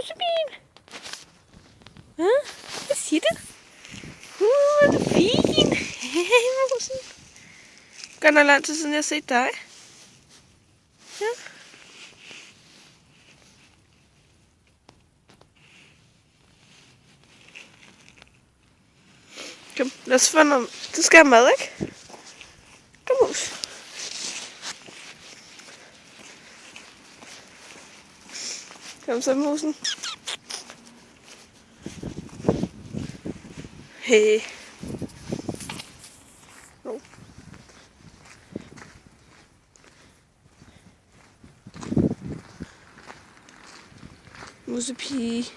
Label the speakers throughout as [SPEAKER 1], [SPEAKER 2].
[SPEAKER 1] Musebin. Hvad siger du? Det er fint. Hey, musen. Godt nok lang tid siden jeg har set dig. Ja. Kom, lad os få noget. Du skal have mad, ikke? Kom, mus. Kom så, musen. Hey. No. Musepige.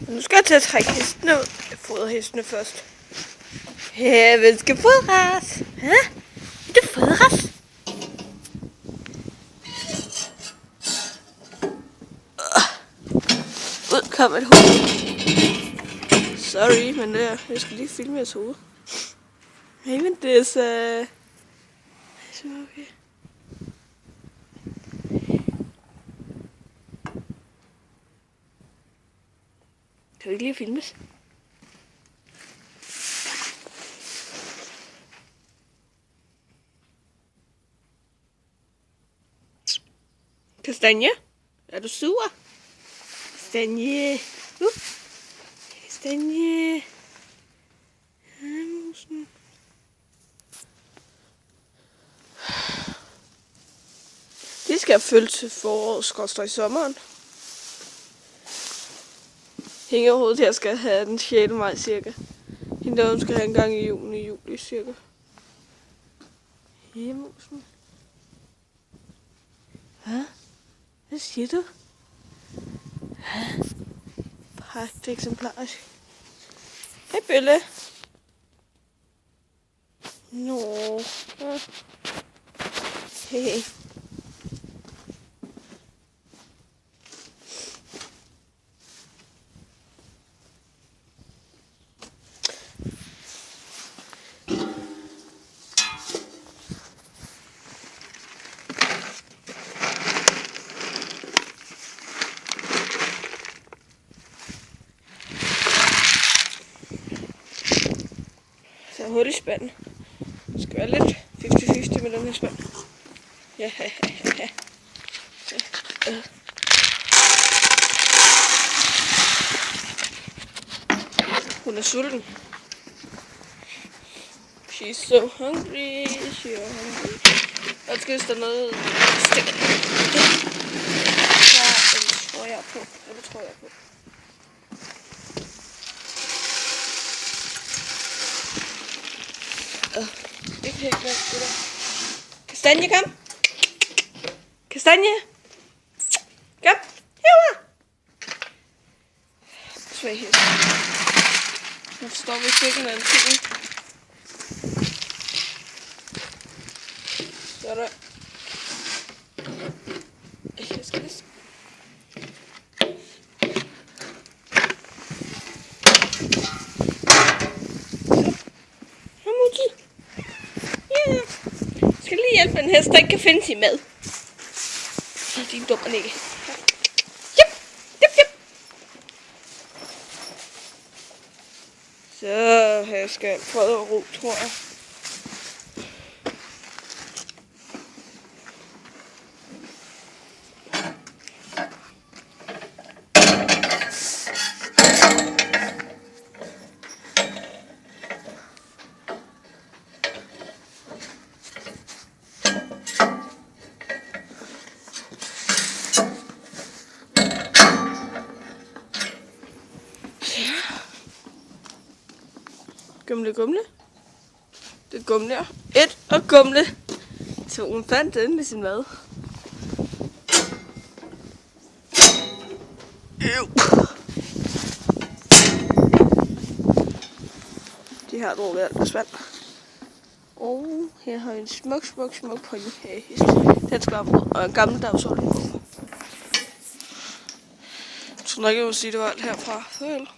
[SPEAKER 1] Nu skal jeg til at trække hestene ud. Jeg fodrer hestene først. Ja, hvem skal fodres? Ja? Vil du fodres? Ud kom et hoved. Sorry, men jeg skal lige filme jeres hoved. Hey, men det er så okay. Kan du ikke lige filmes? Kastanje? Er du sur? Kastanje? Kastanje? Musen. De skal følge til foråret, skorstræk i sommeren. Hængehovedet her skal have den 6. maj cirka. Hende der skal have en gang i juli cirka. Ja, musen. Hvad? Hvad siger du? Pragt eksemplarisk. Hej Bølle. Nå. Hey. Så hul i spanden. Det skal være lidt 50-50 med den her spand. Ja. Hun er sulten. She's so hungry. Og skal der noget stik. Ja, det tror jeg på. Ikke helt glemt det der. Kastanje, kom. Kastanje. Kom. Herover. Svag hest. Nu står vi i stykken af en ting. Sådan. Jeg skal lige... hjælpe en hest, der ikke kan finde sin mad. Din dumme ikke. Jep. Så jeg skal prøve at ro, tror jeg. Gumle. Det Gumle. 1 og Gumle. Så hun fandt endelig sin mad. De har drukket alt deres vand. Og her har jeg en smuk ponyhest. Den skal op og en gammel dagsorden på. Så nok jeg må sige, det var alt herfra. Farvel.